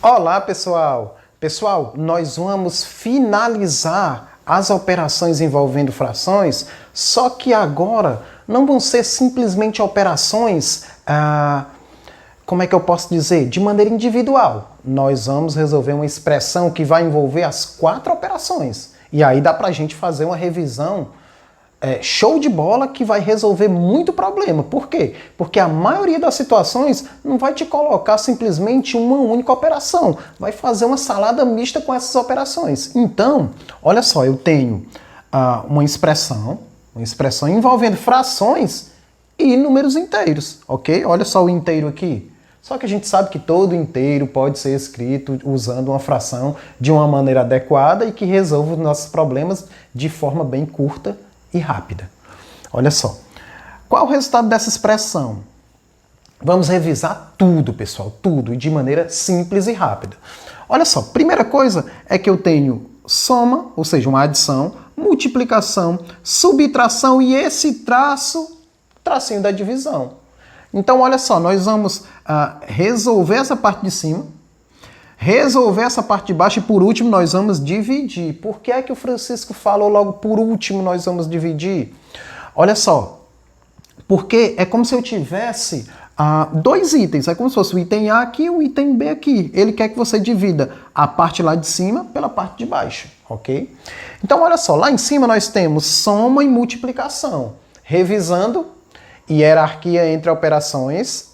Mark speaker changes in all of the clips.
Speaker 1: Olá, pessoal! Pessoal, nós vamos finalizar as operações envolvendo frações, só que agora não vão ser simplesmente operações, como é que eu posso dizer? De maneira individual. Nós vamos resolver uma expressão que vai envolver as 4 operações. E aí dá pra gente fazer uma revisão show de bola que vai resolver muito problema. Por quê? Porque a maioria das situações não vai te colocar simplesmente uma única operação. Vai fazer uma salada mista com essas operações. Então, olha só, eu tenho uma expressão envolvendo frações e números inteiros, ok? Olha só o inteiro aqui. Só que a gente sabe que todo inteiro pode ser escrito usando uma fração de uma maneira adequada e que resolve os nossos problemas de forma bem curta e rápida. Olha só. Qual é o resultado dessa expressão? Vamos revisar tudo, pessoal, tudo, e de maneira simples e rápida. Olha só, primeira coisa é que eu tenho soma, ou seja, uma adição, multiplicação, subtração e esse tracinho da divisão. Então, olha só, nós vamos resolver essa parte de cima, resolver essa parte de baixo e, por último, nós vamos dividir. Por que é que o Francisco falou logo por último nós vamos dividir? Olha só, porque é como se eu tivesse 2 itens. É como se fosse o item A aqui e o item B aqui. Ele quer que você divida a parte lá de cima pela parte de baixo, ok? Então, olha só, lá em cima nós temos soma e multiplicação. Revisando, hierarquia entre operações.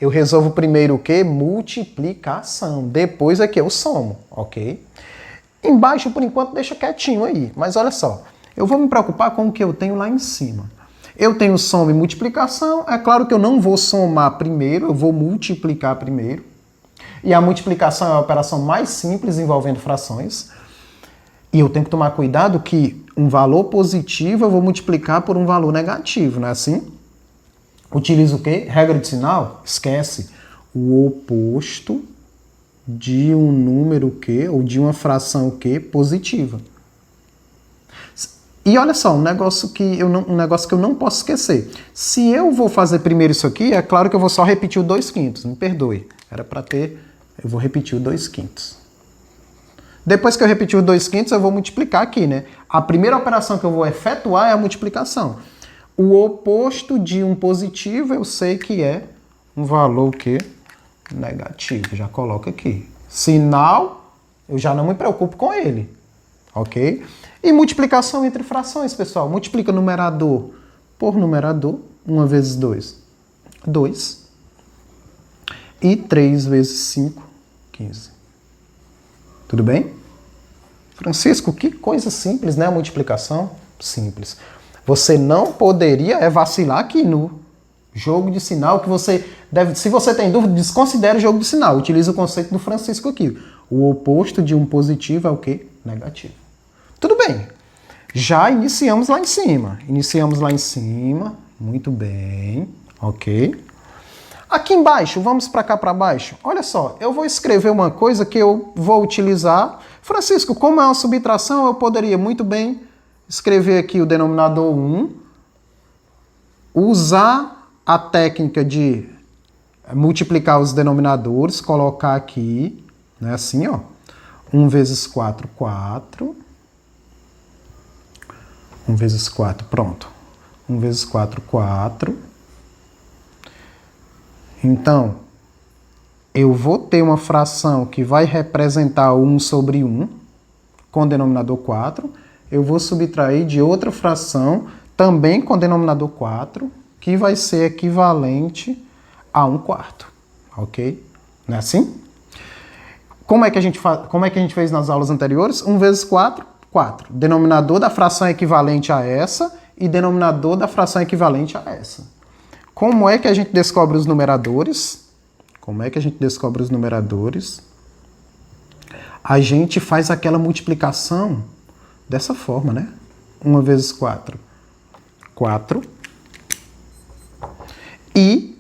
Speaker 1: Eu resolvo primeiro o quê? Multiplicação. Depois aqui eu somo, ok? Embaixo, por enquanto, deixa quietinho aí. Mas olha só, eu vou me preocupar com o que eu tenho lá em cima. Eu tenho soma e multiplicação. É claro que eu não vou somar primeiro, eu vou multiplicar primeiro. E a multiplicação é a operação mais simples envolvendo frações. E eu tenho que tomar cuidado que um valor positivo eu vou multiplicar por um valor negativo, não é assim? Utiliza o quê? Regra de sinal? Esquece. O oposto de um número o quê? Ou de uma fração o quê? Positiva. E olha só, um negócio que eu não posso esquecer. Se eu vou fazer primeiro isso aqui, é claro que eu vou só repetir o 2/5. Me perdoe. Era para ter... Eu vou repetir o 2/5. Depois que eu repetir o 2/5, eu vou multiplicar aqui, né? A primeira operação que eu vou efetuar é a multiplicação. O oposto de um positivo eu sei que é um valor que negativo. Já coloco aqui. Sinal, eu já não me preocupo com ele. Ok? E multiplicação entre frações, pessoal. Multiplica numerador por numerador. 1 vezes 2, 2. E 3 vezes 5, 15. Tudo bem? Francisco, que coisa simples, né? A multiplicação simples. Você não poderia vacilar aqui no jogo de sinal que você deve... Se você tem dúvida, desconsidere o jogo de sinal. Utilize o conceito do Francisco aqui. O oposto de um positivo é o quê? Negativo. Tudo bem. Já iniciamos lá em cima. Iniciamos lá em cima. Muito bem. Ok. Aqui embaixo, vamos para cá para baixo. Olha só, eu vou escrever uma coisa que eu vou utilizar. Francisco, como é uma subtração, eu poderia muito bem escrever aqui o denominador 1, usar a técnica de multiplicar os denominadores, colocar aqui, né, assim, ó, 1 vezes 4, 4. 1 vezes 4, pronto. 1 vezes 4, 4. Então, eu vou ter uma fração que vai representar 1 sobre 1, com denominador 4. Eu vou subtrair de outra fração, também com denominador 4, que vai ser equivalente a 1/4. Ok? Não é assim? Como é que a gente fez nas aulas anteriores? 1 vezes 4, 4. Denominador da fração é equivalente a essa e denominador da fração é equivalente a essa. Como é que a gente descobre os numeradores? Como é que a gente descobre os numeradores? A gente faz aquela multiplicação dessa forma, né? 1 vezes 4, 4. E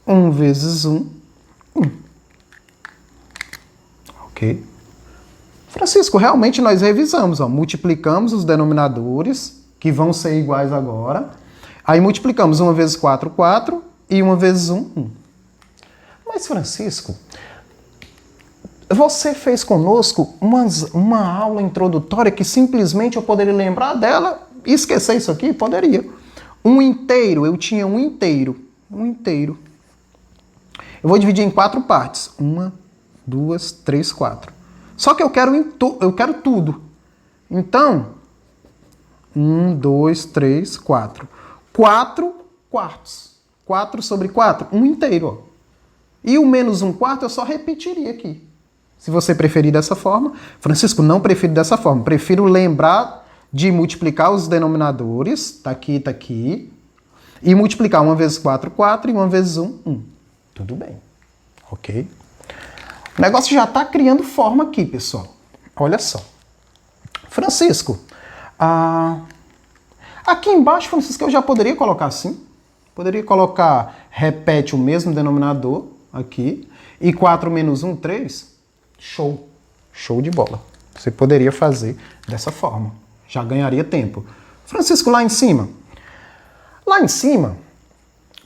Speaker 1: 1 vezes 1, 1. Ok? Francisco, realmente nós revisamos, ó. Multiplicamos os denominadores, que vão ser iguais agora. Aí multiplicamos 1 vezes 4, 4. E 1 vezes 1, 1. Mas, Francisco, você fez conosco uma aula introdutória que simplesmente eu poderia lembrar dela e esquecer isso aqui? Poderia. Um inteiro, eu tinha um inteiro. Um inteiro. Eu vou dividir em 4 partes. 1, 2, 3, 4. Só que eu quero tudo. Então, 1, 2, 3, 4. 4 quartos. 4 sobre 4, um inteiro. Ó. E o menos 1/4 eu só repetiria aqui. Se você preferir dessa forma. Francisco, não prefiro dessa forma. Prefiro lembrar de multiplicar os denominadores. Tá aqui, tá aqui. E multiplicar 1 vezes 4, 4. E 1 vezes 1, 1. Tudo bem. Ok? O negócio já está criando forma aqui, pessoal. Olha só. Francisco, aqui embaixo, Francisco, eu já poderia colocar assim. Poderia colocar, repete o mesmo denominador aqui. E 4 menos 1, 3. Show. Show de bola. Você poderia fazer dessa forma. Já ganharia tempo. Francisco, lá em cima. Lá em cima,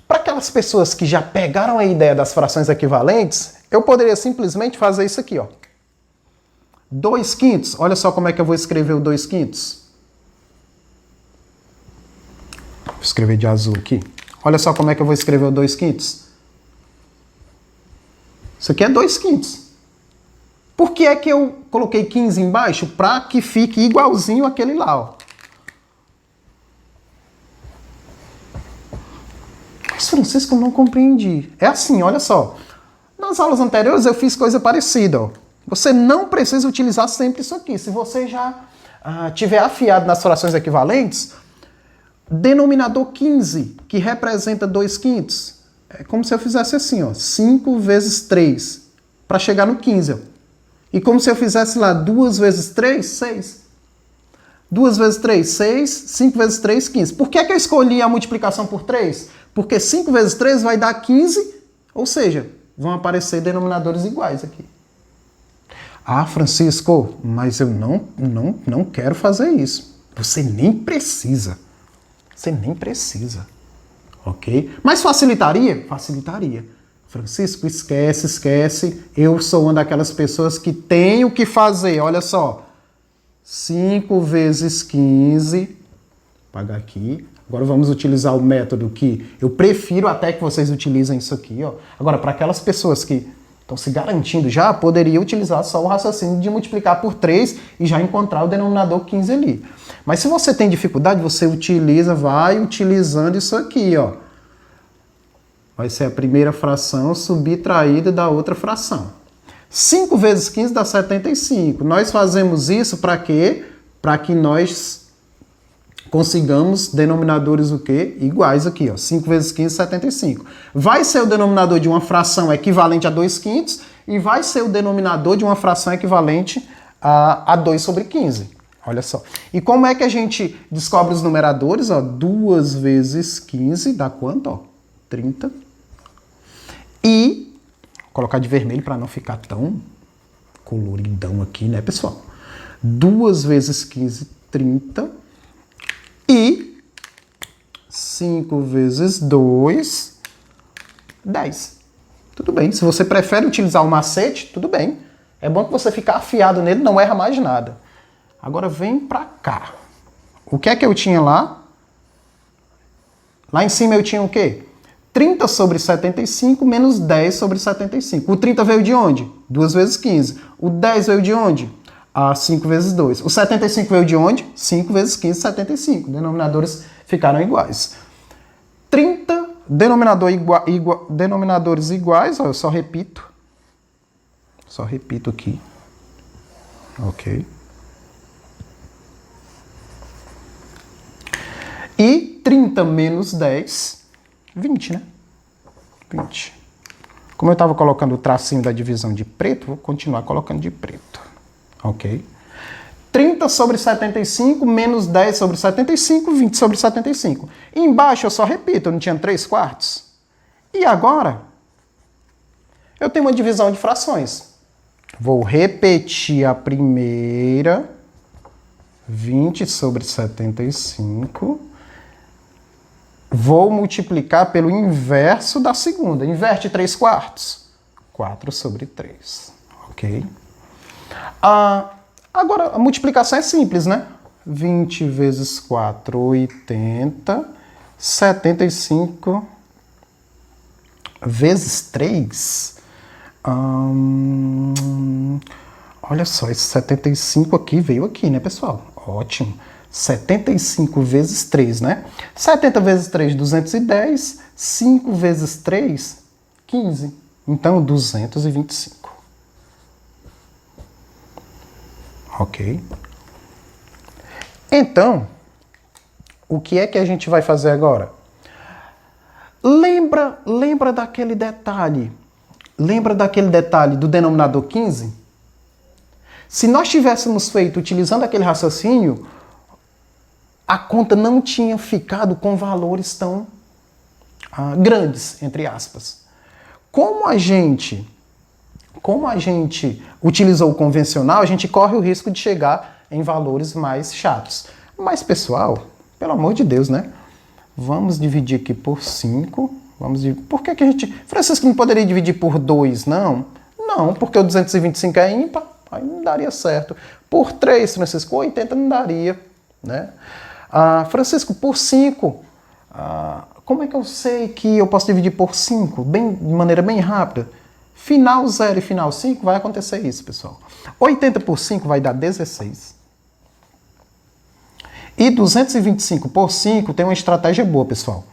Speaker 1: para aquelas pessoas que já pegaram a ideia das frações equivalentes, eu poderia simplesmente fazer isso aqui, ó. 2/5. Olha só como é que eu vou escrever o 2/5. Vou escrever de azul aqui. Olha só como é que eu vou escrever o 2/5. Isso aqui é 2/5. Por que é que eu coloquei 15 embaixo? Para que fique igualzinho aquele lá, ó. Mas, Francisco, eu não compreendi. É assim, olha só. Nas aulas anteriores eu fiz coisa parecida, ó. Você não precisa utilizar sempre isso aqui. Se você já tiver afiado nas frações equivalentes, denominador 15, que representa 2/5, é como se eu fizesse assim, ó, 5 vezes 3, para chegar no 15, ó. E como se eu fizesse lá 2 vezes 3, 6. 2 vezes 3, 6. 5 vezes 3, 15. Por que é que eu escolhi a multiplicação por 3? Porque 5 vezes 3 vai dar 15, ou seja, vão aparecer denominadores iguais aqui. Ah, Francisco, mas eu não quero fazer isso. Você nem precisa. Você nem precisa. Ok? Mas facilitaria? Facilitaria. Francisco, esquece. Eu sou uma daquelas pessoas que tenho que fazer. Olha só. 5 vezes 15. Vou pagar aqui. Agora vamos utilizar o método que eu prefiro até que vocês utilizem isso aqui. Ó. Agora, para aquelas pessoas que estão se garantindo já, poderia utilizar só o raciocínio de multiplicar por 3 e já encontrar o denominador 15 ali. Mas se você tem dificuldade, você vai utilizando isso aqui, ó. Vai ser a primeira fração subtraída da outra fração. 5 vezes 15 dá 75. Nós fazemos isso para quê? Para que nós consigamos denominadores o quê? Iguais aqui, ó. 5 vezes 15, 75. Vai ser o denominador de uma fração equivalente a 2/5 e vai ser o denominador de uma fração equivalente a 2 sobre 15. Olha só. E como é que a gente descobre os numeradores? Ó, 2 vezes 15 dá quanto? Ó, 30. E vou colocar de vermelho para não ficar tão coloridão aqui, né, pessoal? 2 vezes 15, 30. E 5 vezes 2, 10. Tudo bem. Se você prefere utilizar o macete, tudo bem. É bom que você fique afiado nele, não erra mais nada. Agora vem para cá. O que é que eu tinha lá? Lá em cima eu tinha o quê? 30 sobre 75 menos 10 sobre 75. O 30 veio de onde? 2 vezes 15. O 10 veio de onde? 5 vezes 2. O 75 veio de onde? 5 vezes 15, 75. Denominadores ficaram iguais. 30 denominadores iguais. Ó, eu só repito. Só repito aqui. Ok. E 30 menos 10... 20, né? 20. Como eu estava colocando o tracinho da divisão de preto, vou continuar colocando de preto. Ok? 30 sobre 75 menos 10 sobre 75, 20 sobre 75. E embaixo eu só repito, eu não tinha 3/4. E agora, eu tenho uma divisão de frações. Vou repetir a primeira, 20 sobre 75... Vou multiplicar pelo inverso da segunda. Inverte 3/4. 4 sobre 3. Ok? Agora, a multiplicação é simples, né? 20 vezes 4, 80. 75 vezes 3. Olha só, esse 75 aqui veio aqui, né, pessoal? Ótimo. 75 vezes 3, né? 70 vezes 3, 210. 5 vezes 3, 15. Então, 225. Ok? Então, o que é que a gente vai fazer agora? Lembra daquele detalhe? Lembra daquele detalhe do denominador 15? Se nós tivéssemos feito utilizando aquele raciocínio, a conta não tinha ficado com valores tão grandes, entre aspas. Como a gente utilizou o convencional, a gente corre o risco de chegar em valores mais chatos. Mas, pessoal, pelo amor de Deus, né? Vamos dividir aqui por 5. Por que a gente... Francisco, não poderia dividir por 2, não? Não, porque o 225 é ímpar, aí não daria certo. Por 3, Francisco, 80 não daria, né? Francisco, por 5, como é que eu sei que eu posso dividir por 5? De maneira bem rápida. Final 0 e final 5 vai acontecer isso, pessoal. 80 por 5 vai dar 16. E 225 por 5 tem uma estratégia boa, pessoal.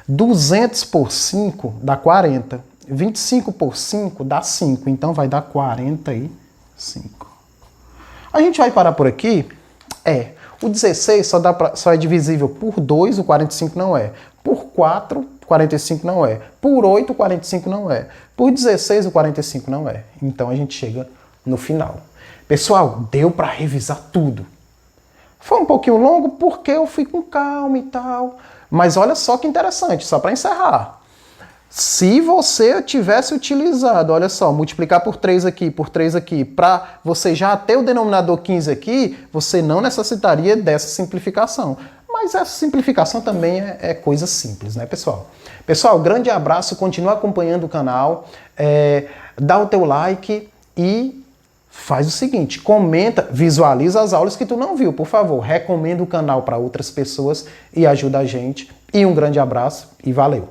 Speaker 1: 200 por 5 dá 40. 25 por 5 dá 5. Então vai dar 45. A gente vai parar por aqui? O 16 só é divisível por 2, o 45 não é. Por 4, o 45 não é. Por 8, o 45 não é. Por 16, o 45 não é. Então a gente chega no final. Pessoal, deu para revisar tudo. Foi um pouquinho longo porque eu fui com calma e tal. Mas olha só que interessante, só para encerrar. Se você tivesse utilizado, olha só, multiplicar por 3 aqui, para você já ter o denominador 15 aqui, você não necessitaria dessa simplificação. Mas essa simplificação também é coisa simples, né, pessoal? Pessoal, grande abraço, continua acompanhando o canal, dá o teu like e faz o seguinte, comenta, visualiza as aulas que tu não viu, por favor. Recomenda o canal para outras pessoas e ajuda a gente. E um grande abraço e valeu!